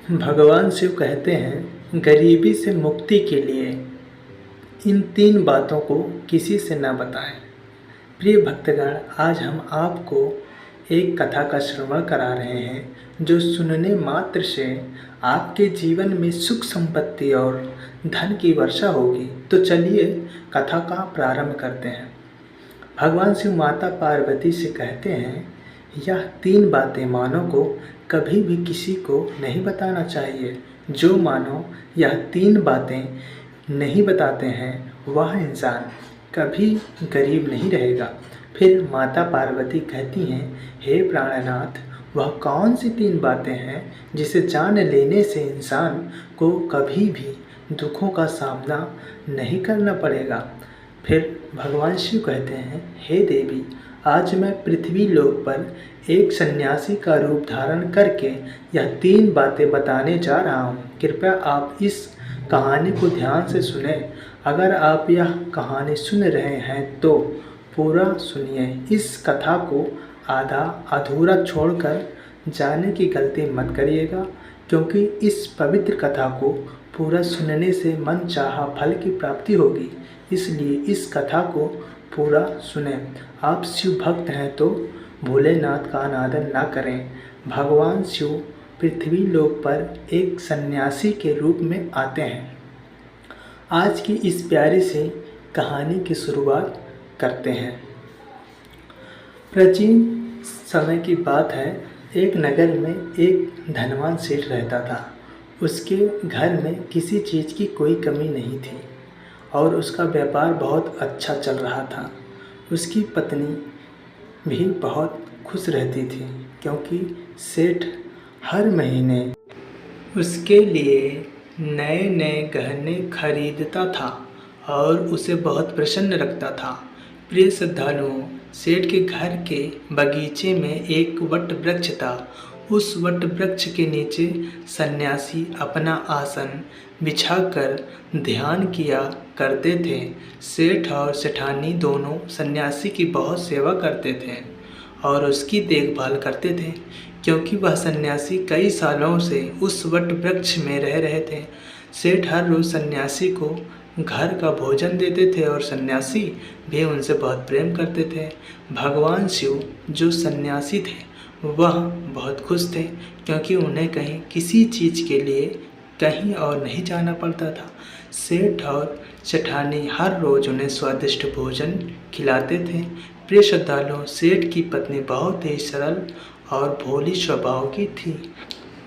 भगवान शिव कहते हैं गरीबी से मुक्ति के लिए इन 3 बातों को किसी से न बताएं। प्रिय भक्तगण, आज हम आपको एक कथा का श्रवण करा रहे हैं जो सुनने मात्र से आपके जीवन में सुख संपत्ति और धन की वर्षा होगी। तो चलिए कथा का प्रारंभ करते हैं। भगवान शिव माता पार्वती से कहते हैं, यह 3 बातें मानव को कभी भी किसी को नहीं बताना चाहिए। जो मानव यह 3 बातें नहीं बताते हैं वह इंसान कभी गरीब नहीं रहेगा। फिर माता पार्वती कहती हैं, हे प्राणनाथ, वह कौन सी 3 बातें हैं जिसे जान लेने से इंसान को कभी भी दुखों का सामना नहीं करना पड़ेगा। फिर भगवान शिव कहते हैं, हे देवी, आज मैं पृथ्वी लोक पर एक सन्यासी का रूप धारण करके यह 3 बातें बताने जा रहा हूँ। कृपया आप इस कहानी को ध्यान से सुने। अगर आप यह कहानी सुन रहे हैं तो पूरा सुनिए। इस कथा को आधा अधूरा छोड़कर जाने की गलती मत करिएगा, क्योंकि इस पवित्र कथा को पूरा सुनने से मन चाहा फल की प्राप्ति होगी। इसलिए इस कथा को पूरा सुने। आप शिव भक्त हैं तो भोलेनाथ का अनादर ना करें। भगवान शिव पृथ्वी लोक पर एक सन्यासी के रूप में आते हैं। आज की इस प्यारी सी कहानी की शुरुआत करते हैं। प्राचीन समय की बात है। एक नगर में एक धनवान सेठ रहता था। उसके घर में किसी चीज़ की कोई कमी नहीं थी और उसका व्यापार बहुत अच्छा चल रहा था। उसकी पत्नी भी बहुत खुश रहती थी, क्योंकि सेठ हर महीने उसके लिए नए नए गहने खरीदता था और उसे बहुत प्रसन्न रखता था। प्रिय श्रद्धालुओं, सेठ के घर के बगीचे में एक वट वृक्ष था। उस वट वृक्ष के नीचे सन्यासी अपना आसन बिछाकर ध्यान किया करते थे। सेठ और सेठानी दोनों सन्यासी की बहुत सेवा करते थे और उसकी देखभाल करते थे, क्योंकि वह सन्यासी कई सालों से उस वट वृक्ष में रह रहे थे। सेठ हर रोज़ सन्यासी को घर का भोजन देते थे और सन्यासी भी उनसे बहुत प्रेम करते थे। भगवान शिव जो सन्यासी थे वह बहुत खुश थे, क्योंकि उन्हें कहीं किसी चीज़ के लिए कहीं और नहीं जाना पड़ता था। सेठ और सेठानी हर रोज़ उन्हें स्वादिष्ट भोजन खिलाते थे। प्रिय श्रद्धालुओं, सेठ की पत्नी बहुत ही सरल और भोली स्वभाव की थी।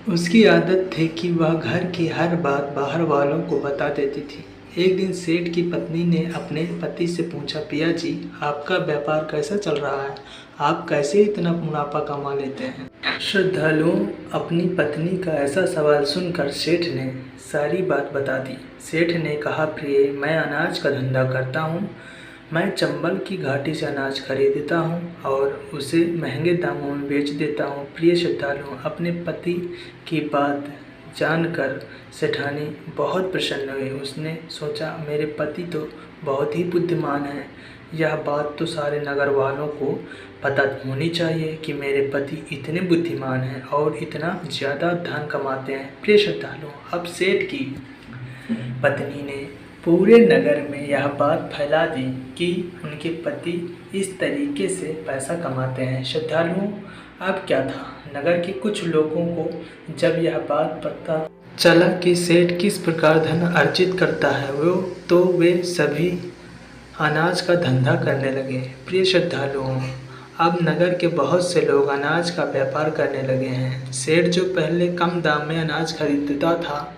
उसकी आदत थी कि वह घर की हर बात बाहर वालों को बता देती थी। एक दिन सेठ की पत्नी ने अपने पति से पूछा, पिया जी, आपका व्यापार कैसा चल रहा है? आप कैसे इतना मुनाफा कमा लेते हैं? श्रद्धालुओं, अपनी पत्नी का ऐसा सवाल सुनकर सेठ ने सारी बात बता दी। सेठ ने कहा, प्रिय, मैं अनाज का धंधा करता हूँ। मैं चंबल की घाटी से अनाज खरीदता हूँ और उसे महंगे दामों में बेच देता हूँ। प्रिय श्रद्धालुओं, अपने पति की बात जानकर सेठानी बहुत प्रसन्न हुई। उसने सोचा, मेरे पति तो बहुत ही बुद्धिमान हैं। यह बात तो सारे नगर वालों को पता होनी चाहिए कि मेरे पति इतने बुद्धिमान हैं और इतना ज़्यादा धन कमाते हैं। प्रिय श्रद्धालुओं, अब सेठ की पत्नी ने पूरे नगर में यह बात फैला दी कि उनके पति इस तरीके से पैसा कमाते हैं। श्रद्धालुओं, अब क्या था, नगर के कुछ लोगों को जब यह बात पता चला कि सेठ किस प्रकार धन अर्जित करता है तो वे सभी अनाज का धंधा करने लगे। प्रिय श्रद्धालुओं, अब नगर के बहुत से लोग अनाज का व्यापार करने लगे हैं। सेठ जो पहले कम दाम में अनाज खरीदता था,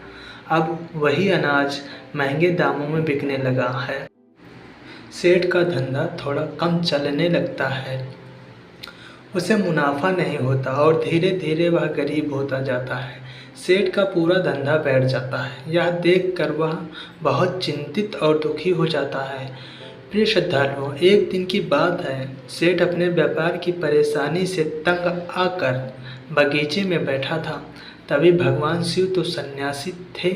अब वही अनाज महंगे दामों में बिकने लगा है। सेठ का धंधा थोड़ा कम चलने लगता है, उसे मुनाफा नहीं होता और धीरे धीरे वह गरीब होता जाता है। सेठ का पूरा धंधा बैठ जाता है। यह देखकर वह बहुत चिंतित और दुखी हो जाता है। प्रिय श्रद्धालुओं, एक दिन की बात है। सेठ अपने व्यापार की परेशानी से तंग आकर बगीचे में बैठा था। तभी भगवान शिव तो सन्यासी थे,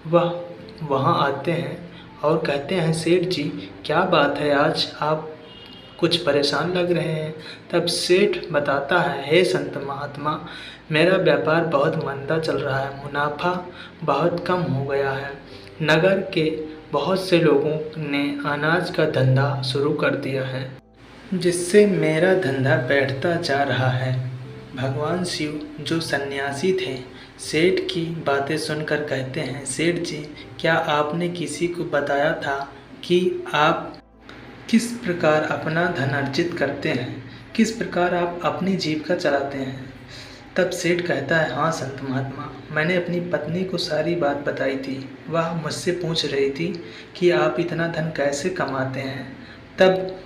वह वहाँ आते हैं और कहते हैं, सेठ जी, क्या बात है, आज आप कुछ परेशान लग रहे हैं। तब सेठ बताता है, हे संत महात्मा, मेरा व्यापार बहुत मंदा चल रहा है, मुनाफा बहुत कम हो गया है। नगर के बहुत से लोगों ने अनाज का धंधा शुरू कर दिया है, जिससे मेरा धंधा बैठता जा रहा है। भगवान शिव जो सन्यासी थे, सेठ की बातें सुनकर कहते हैं, सेठ जी, क्या आपने किसी को बताया था कि आप किस प्रकार अपना धन अर्जित करते हैं, किस प्रकार आप अपनी जीविका चलाते हैं? तब सेठ कहता है, हाँ संत महात्मा, मैंने अपनी पत्नी को सारी बात बताई थी। वह मुझसे पूछ रही थी कि आप इतना धन कैसे कमाते हैं। तब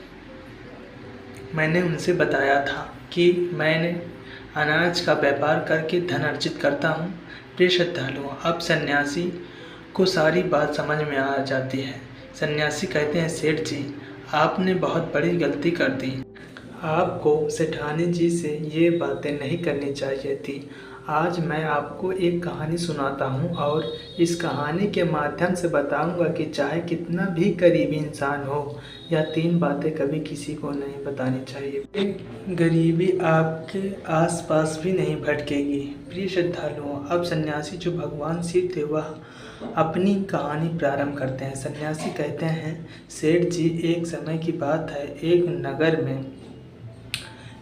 मैंने उनसे बताया था कि मैंने अनाज का व्यापार करके धन अर्जित करता हूँ। प्रिय श्रद्धालुओं, अब सन्यासी को सारी बात समझ में आ जाती है। सन्यासी कहते हैं, सेठ जी, आपने बहुत बड़ी गलती कर दी। आपको सेठानी जी से ये बातें नहीं करनी चाहिए थी। आज मैं आपको एक कहानी सुनाता हूँ और इस कहानी के माध्यम से बताऊँगा कि चाहे कितना भी करीबी इंसान हो, या 3 बातें कभी किसी को नहीं बतानी चाहिए। गरीबी आपके आसपास भी नहीं भटकेगी। प्रिय श्रद्धालुओं, अब सन्यासी जो भगवान शिव थे, वह अपनी कहानी प्रारंभ करते हैं। सन्यासी कहते हैं, सेठ जी, एक समय की बात है, एक नगर में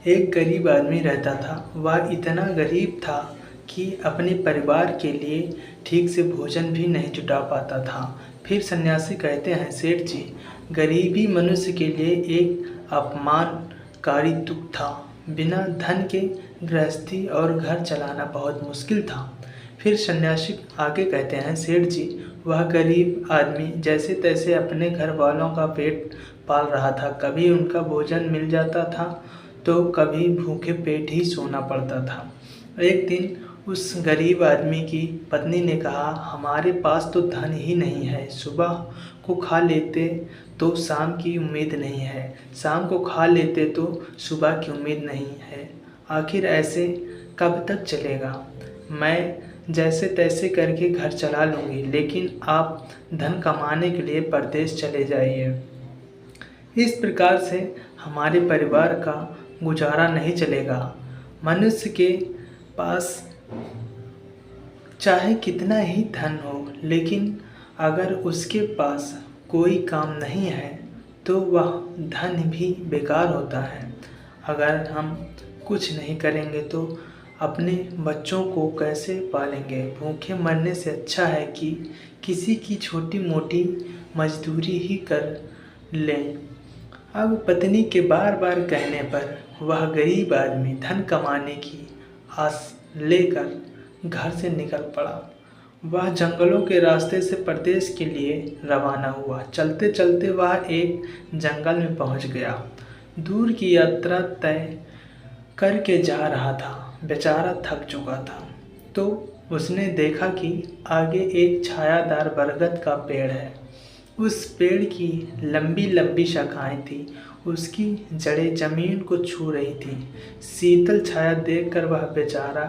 एक गरीब आदमी रहता था। वह इतना गरीब था कि अपने परिवार के लिए ठीक से भोजन भी नहीं जुटा पाता था। फिर सन्यासी कहते हैं, सेठ जी, गरीबी मनुष्य के लिए एक अपमानकारी दुख था। बिना धन के गृहस्थी और घर चलाना बहुत मुश्किल था। फिर सन्यासी आगे कहते हैं, सेठ जी, वह गरीब आदमी जैसे तैसे अपने घर वालों का पेट पाल रहा था। कभी उनका भोजन मिल जाता था तो कभी भूखे पेट ही सोना पड़ता था। एक दिन उस गरीब आदमी की पत्नी ने कहा, हमारे पास तो धन ही नहीं है। सुबह को खा लेते तो शाम की उम्मीद नहीं है, शाम को खा लेते तो सुबह की उम्मीद नहीं है। आखिर ऐसे कब तक चलेगा? मैं जैसे तैसे करके घर चला लूँगी, लेकिन आप धन कमाने के लिए परदेश चले जाइए। इस प्रकार से हमारे परिवार का गुजारा नहीं चलेगा। मनुष्य के पास चाहे कितना ही धन हो, लेकिन अगर उसके पास कोई काम नहीं है तो वह धन भी बेकार होता है। अगर हम कुछ नहीं करेंगे तो अपने बच्चों को कैसे पालेंगे? भूखे मरने से अच्छा है कि किसी की छोटी मोटी मजदूरी ही कर लें। अब पत्नी के बार बार कहने पर वह गरीब आदमी धन कमाने की आस लेकर घर से निकल पड़ा। वह जंगलों के रास्ते से प्रदेश के लिए रवाना हुआ। चलते चलते वह एक जंगल में पहुंच गया। दूर की यात्रा तय करके जा रहा था। बेचारा थक चुका था, तो उसने देखा कि आगे एक छायादार बरगद का पेड़ है। उस पेड़ की लंबी लंबी शाखाएं थी, उसकी जड़ें जमीन को छू रही थी। शीतल छाया देखकर वह बेचारा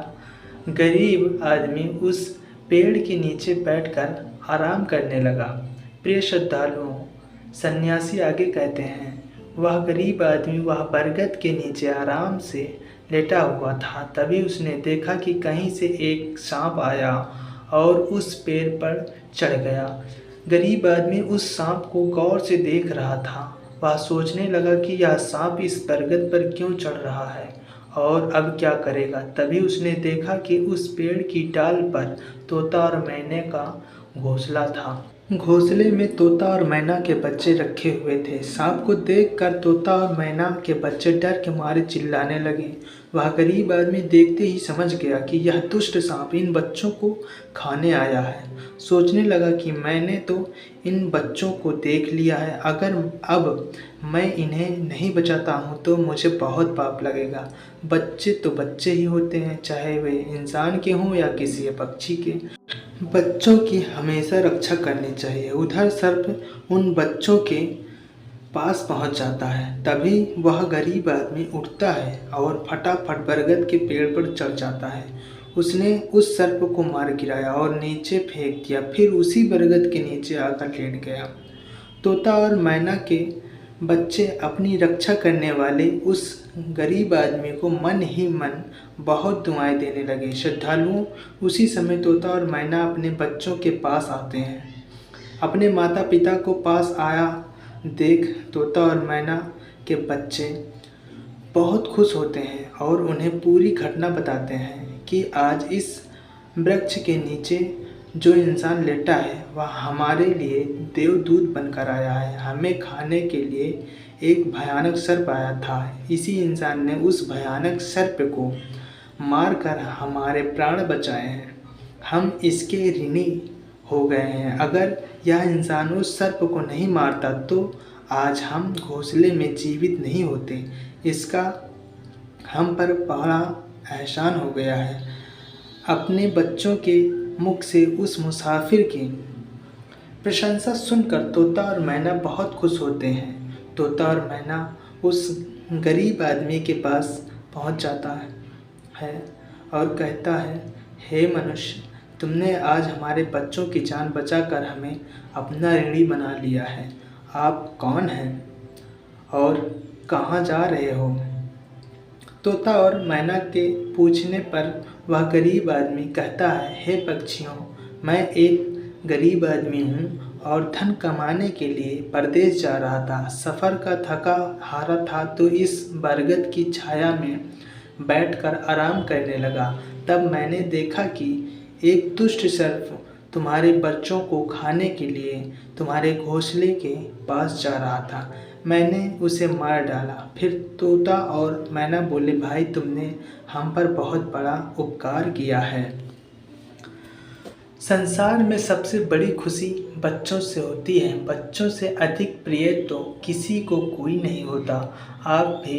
गरीब आदमी उस पेड़ के नीचे बैठकर आराम करने लगा। प्रिय श्रद्धालुओं, सन्यासी आगे कहते हैं, वह गरीब आदमी वह बरगद के नीचे आराम से लेटा हुआ था। तभी उसने देखा कि कहीं से एक सांप आया और उस पेड़ पर चढ़ गया। गरीब आदमी उस सांप को गौर से देख रहा था। वह सोचने लगा कि यह सांप इस बरगद पर क्यों चढ़ रहा है और अब क्या करेगा। तभी उसने देखा कि उस पेड़ की डाल पर तोता और मैने का घोंसला था। घोंसले में तोता और मैना के बच्चे रखे हुए थे। सांप को देखकर तोता और मैना के बच्चे डर के मारे चिल्लाने लगे। वह गरीब आदमी देखते ही समझ गया कि यह दुष्ट सांप इन बच्चों को खाने आया है। सोचने लगा कि मैंने तो इन बच्चों को देख लिया है, अगर अब मैं इन्हें नहीं बचाता हूँ तो मुझे बहुत पाप लगेगा। बच्चे तो बच्चे ही होते हैं, चाहे वे इंसान के हों या किसी पक्षी के। बच्चों की हमेशा रक्षा करनी चाहिए। उधर सर्प उन बच्चों के पास पहुंच जाता है। तभी वह गरीब आदमी उठता है और फटाफट बरगद के पेड़ पर चढ़ जाता है। उसने उस सर्प को मार गिराया और नीचे फेंक दिया, फिर उसी बरगद के नीचे आकर लेट गया। तोता और मैना के बच्चे अपनी रक्षा करने वाले उस गरीब आदमी को मन ही मन बहुत दुआएं देने लगे। श्रद्धालुओं उसी समय तोता और मैना अपने बच्चों के पास आते हैं। अपने माता पिता को पास आया देख तोता और मैना के बच्चे बहुत खुश होते हैं और उन्हें पूरी घटना बताते हैं कि आज इस वृक्ष के नीचे जो इंसान लेटा है वह हमारे लिए देवदूत बनकर आया है। हमें खाने के लिए एक भयानक सर्प आया था। इसी इंसान ने उस भयानक सर्प को मारकर हमारे प्राण बचाए हैं। हम इसके ऋणी हो गए हैं। अगर यह इंसान उस सर्प को नहीं मारता तो आज हम घोंसले में जीवित नहीं होते। इसका हम पर बड़ा एहसान हो गया है। अपने बच्चों के मुख से उस मुसाफिर की प्रशंसा सुनकर तोता और मैना बहुत खुश होते हैं। तोता और मैना उस गरीब आदमी के पास पहुंच जाता है और कहता है, हे मनुष्य, तुमने आज हमारे बच्चों की जान बचाकर हमें अपना ऋणी बना लिया है। आप कौन हैं और कहाँ जा रहे हो? तोता और मैना के पूछने पर वह गरीब आदमी कहता है, हे पक्षियों, मैं एक गरीब आदमी हूँ और धन कमाने के लिए परदेश जा रहा था। सफ़र का थका हारा था तो इस बरगद की छाया में बैठकर आराम करने लगा। तब मैंने देखा कि एक दुष्ट सर्प तुम्हारे बच्चों को खाने के लिए तुम्हारे घोंसले के पास जा रहा था। मैंने उसे मार डाला। फिर तोता और मैना बोले, भाई, तुमने हम पर बहुत बड़ा उपकार किया है। संसार में सबसे बड़ी खुशी बच्चों से होती है। बच्चों से अधिक प्रिय तो किसी को कोई नहीं होता। आप भी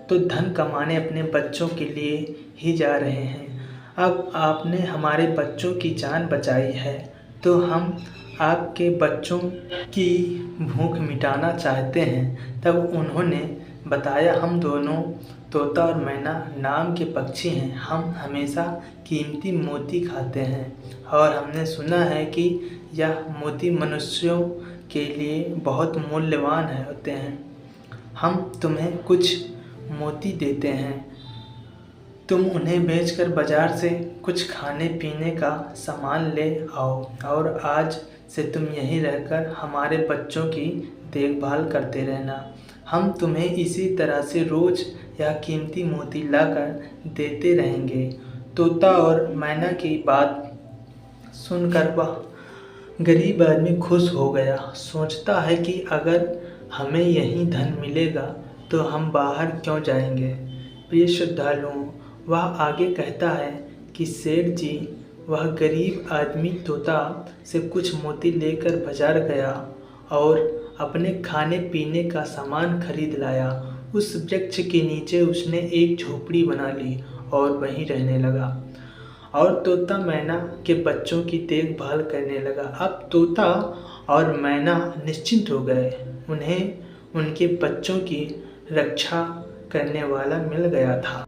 तो धन कमाने अपने बच्चों के लिए ही जा रहे हैं। अब आपने हमारे बच्चों की जान बचाई है तो हम आपके बच्चों की भूख मिटाना चाहते हैं। तब उन्होंने बताया, हम दोनों तोता और मैना नाम के पक्षी हैं। हम हमेशा कीमती मोती खाते हैं और हमने सुना है कि यह मोती मनुष्यों के लिए बहुत मूल्यवान होते हैं। हम तुम्हें कुछ मोती देते हैं, तुम उन्हें बेचकर बाजार से कुछ खाने पीने का सामान ले आओ और आज से तुम यहीं रहकर हमारे बच्चों की देखभाल करते रहना। हम तुम्हें इसी तरह से रोज़ यह कीमती मोती लाकर देते रहेंगे। तोता और मैना की बात सुनकर वह गरीब आदमी खुश हो गया। सोचता है कि अगर हमें यहीं धन मिलेगा तो हम बाहर क्यों जाएंगे। प्रिय श्रद्धालुओं, वह आगे कहता है कि सेठ जी, वह गरीब आदमी तोता से कुछ मोती लेकर बाजार गया और अपने खाने पीने का सामान खरीद लाया। उस वृक्ष के नीचे उसने एक झोपड़ी बना ली और वहीं रहने लगा और तोता मैना के बच्चों की देखभाल करने लगा। अब तोता और मैना निश्चिंत हो गए। उन्हें उनके बच्चों की रक्षा करने वाला मिल गया था।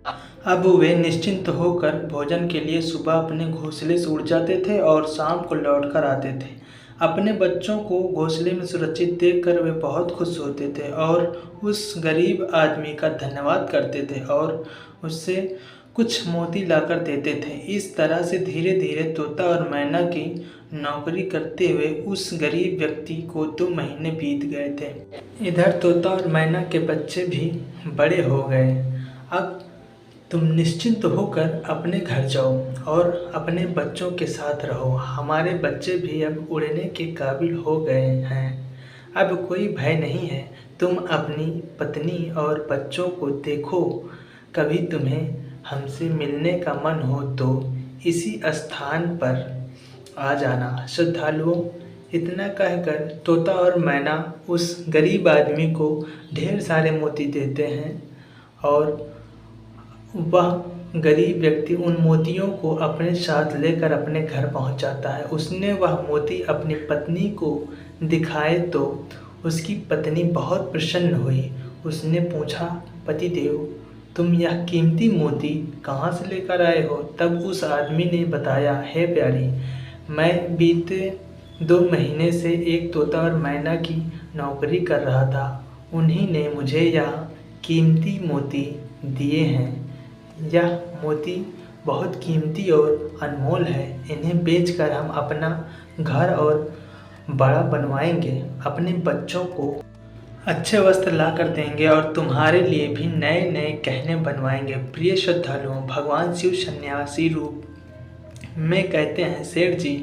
अब वे निश्चिंत होकर भोजन के लिए सुबह अपने घोंसले से उड़ जाते थे और शाम को लौटकर आते थे। अपने बच्चों को घोंसले में सुरक्षित देखकर वे बहुत खुश होते थे और उस गरीब आदमी का धन्यवाद करते थे और उससे कुछ मोती लाकर देते थे। इस तरह से धीरे धीरे तोता और मैना की नौकरी करते हुए उस गरीब व्यक्ति को 2 महीने बीत गए थे। इधर तोता और मैना के बच्चे भी बड़े हो गए। अब तुम निश्चिंत होकर अपने घर जाओ और अपने बच्चों के साथ रहो। हमारे बच्चे भी अब उड़ने के काबिल हो गए हैं। अब कोई भय नहीं है। तुम अपनी पत्नी और बच्चों को देखो। कभी तुम्हें हमसे मिलने का मन हो तो इसी स्थान पर आ जाना। श्रद्धालुओं, इतना कहकर तोता और मैना उस गरीब आदमी को ढेर सारे मोती देते हैं और वह गरीब व्यक्ति उन मोतियों को अपने साथ लेकर अपने घर पहुंच जाता है। उसने वह मोती अपनी पत्नी को दिखाए तो उसकी पत्नी बहुत प्रसन्न हुई। उसने पूछा, पतिदेव, तुम यह कीमती मोती कहाँ से लेकर आए हो? तब उस आदमी ने बताया, हे प्यारी, मैं बीते 2 महीने से एक तोता और मैना की नौकरी कर रहा था उन्हीं ने मुझे यह कीमती मोती दिए हैं। यह मोती बहुत कीमती और अनमोल है। इन्हें बेचकर हम अपना घर और बड़ा बनवाएंगे, अपने बच्चों को अच्छे वस्त्र ला कर देंगे और तुम्हारे लिए भी नए नए गहने बनवाएंगे। प्रिय श्रद्धालुओं, भगवान शिव सन्यासी रूप में कहते हैं, सेठ जी,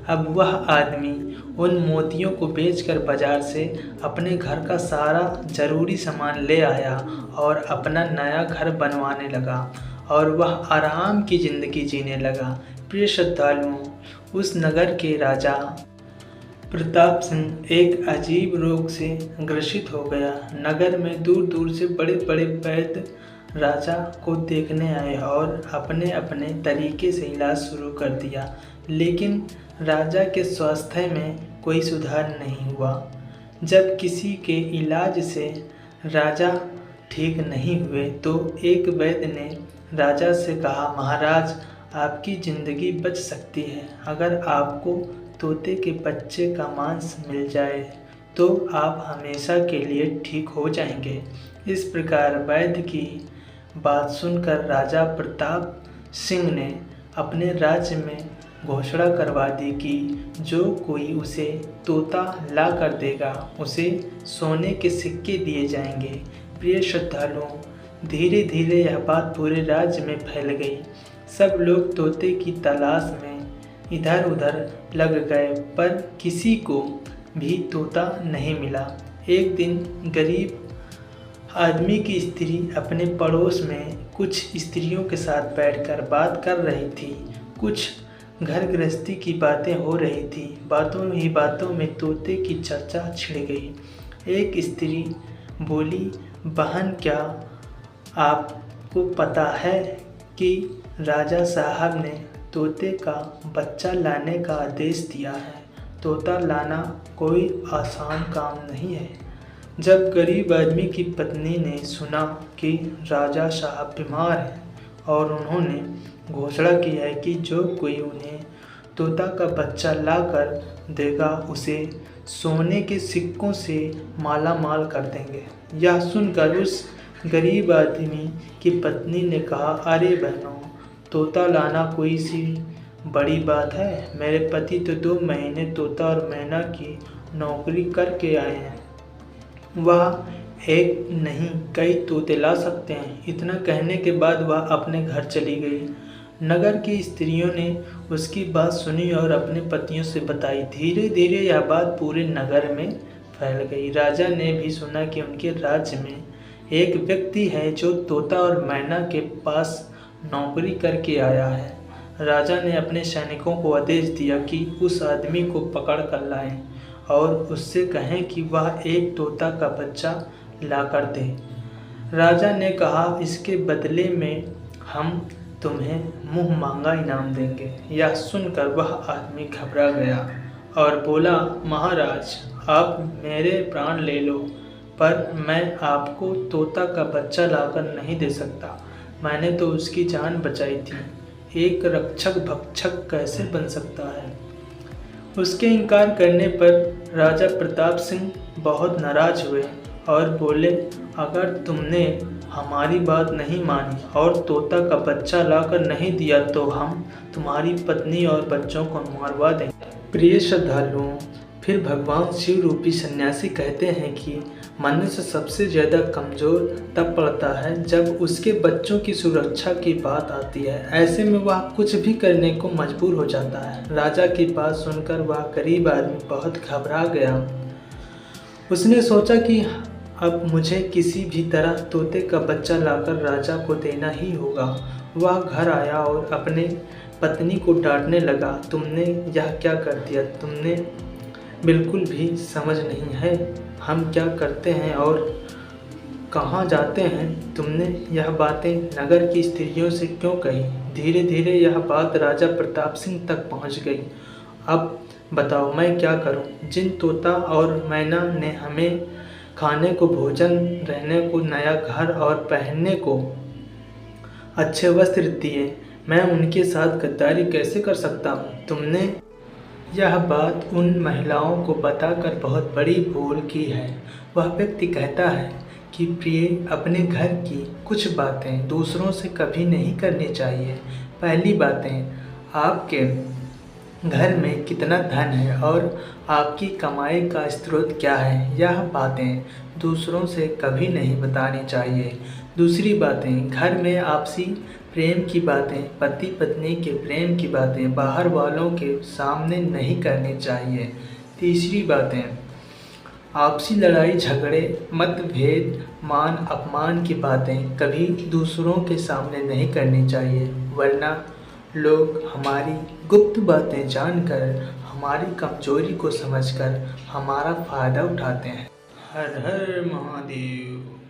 अब वह आदमी उन मोतियों को बेचकर बाजार से अपने घर का सारा जरूरी सामान ले आया और अपना नया घर बनवाने लगा और वह आराम की जिंदगी जीने लगा। प्रिय श्रद्धालुओं, उस नगर के राजा प्रताप सिंह एक अजीब रोग से ग्रसित हो गया। नगर में दूर दूर से बड़े बड़े वैद्य राजा को देखने आए और अपने अपने तरीके से इलाज शुरू कर दिया, लेकिन राजा के स्वास्थ्य में कोई सुधार नहीं हुआ। जब किसी के इलाज से राजा ठीक नहीं हुए तो एक वैद्य ने राजा से कहा, महाराज, आपकी ज़िंदगी बच सकती है। अगर आपको तोते के बच्चे का मांस मिल जाए तो आप हमेशा के लिए ठीक हो जाएंगे। इस प्रकार वैद्य की बात सुनकर राजा प्रताप सिंह ने अपने राज्य में घोषणा करवा दी कि जो कोई उसे तोता ला कर देगा उसे सोने के सिक्के दिए जाएंगे। प्रिय श्रद्धालुओं, धीरे धीरे यह बात पूरे राज्य में फैल गई। सब लोग तोते की तलाश में इधर उधर लग गए, पर किसी को भी तोता नहीं मिला। एक दिन गरीब आदमी की स्त्री अपने पड़ोस में कुछ स्त्रियों के साथ बैठकर बात कर रही थी। कुछ घर गृहस्थी की बातें हो रही थी। बातों ही बातों में तोते की चर्चा छिड़ गई। एक स्त्री बोली, बहन, क्या आपको पता है कि राजा साहब ने तोते का बच्चा लाने का आदेश दिया है? तोता लाना कोई आसान काम नहीं है। जब गरीब आदमी की पत्नी ने सुना कि राजा साहब बीमार हैं और उन्होंने घोषणा की है कि जो कोई उन्हें तोता का बच्चा लाकर देगा उसे सोने के सिक्कों से माला माल कर देंगे, यह सुनकर उस गरीब आदमी की पत्नी ने कहा, अरे बहनों, तोता लाना कोई सी बड़ी बात है? मेरे पति तो 2 महीने तोता और मैना की नौकरी करके आए हैं। वह एक नहीं कई तोते ला सकते हैं। इतना कहने के बाद वह अपने घर चली गई। नगर की स्त्रियों ने उसकी बात सुनी और अपने पतियों से बताई। धीरे धीरे यह बात पूरे नगर में फैल गई। राजा ने भी सुना कि उनके राज्य में एक व्यक्ति है जो तोता और मैना के पास नौकरी करके आया है। राजा ने अपने सैनिकों को आदेश दिया कि उस आदमी को पकड़ कर लाएं और उससे कहें कि वह एक तोता का बच्चा ला कर दे। राजा ने कहा, इसके बदले में हम तुम्हें मुँह मांगा इनाम देंगे। यह सुनकर वह आदमी घबरा गया और बोला, महाराज, आप मेरे प्राण ले लो, पर मैं आपको तोता का बच्चा लाकर नहीं दे सकता। मैंने तो उसकी जान बचाई थी। एक रक्षक भक्षक कैसे बन सकता है? उसके इनकार करने पर राजा प्रताप सिंह बहुत नाराज हुए और बोले, अगर तुमने हमारी बात नहीं मानी और तोता का बच्चा लाकर नहीं दिया तो हम तुम्हारी पत्नी और बच्चों को मारवा देंगे। प्रिय श्रद्धालुओं, फिर भगवान शिव रूपी सन्यासी कहते हैं कि मनुष्य सबसे ज़्यादा कमज़ोर तब पड़ता है जब उसके बच्चों की सुरक्षा की बात आती है। ऐसे में वह कुछ भी करने को मजबूर हो जाता है। राजा की बात सुनकर वह गरीब आदमी बहुत घबरा गया। उसने सोचा कि अब मुझे किसी भी तरह तोते का बच्चा लाकर राजा को देना ही होगा। वह घर आया और अपने पत्नी को डांटने लगा, तुमने यह क्या कर दिया? तुमने बिल्कुल भी समझ नहीं है हम क्या करते हैं और कहाँ जाते हैं। तुमने यह बातें नगर की स्त्रियों से क्यों कही? धीरे धीरे यह बात राजा प्रताप सिंह तक पहुँच गई। अब बताओ मैं क्या करूं? जिन तोता और मैना ने हमें खाने को भोजन, रहने को नया घर और पहनने को अच्छे वस्त्र दिए, मैं उनके साथ गद्दारी कैसे कर सकता हूं? तुमने यह बात उन महिलाओं को बताकर बहुत बड़ी भूल की है। वह व्यक्ति कहता है कि प्रिय, अपने घर की कुछ बातें दूसरों से कभी नहीं करनी चाहिए। पहली बातें, आपके घर में कितना धन है और आपकी कमाई का स्रोत क्या है, यह बातें दूसरों से कभी नहीं बतानी चाहिए। दूसरी बातें, घर में आपसी प्रेम की बातें, पति पत्नी के प्रेम की बातें बाहर वालों के सामने नहीं करनी चाहिए। तीसरी बातें, आपसी लड़ाई झगड़े, मतभेद, मान अपमान की बातें कभी दूसरों के सामने नहीं करनी चाहिए, वरना लोग हमारी गुप्त बातें जानकर, हमारी कमजोरी को समझकर हमारा फ़ायदा उठाते हैं। हर हर महादेव।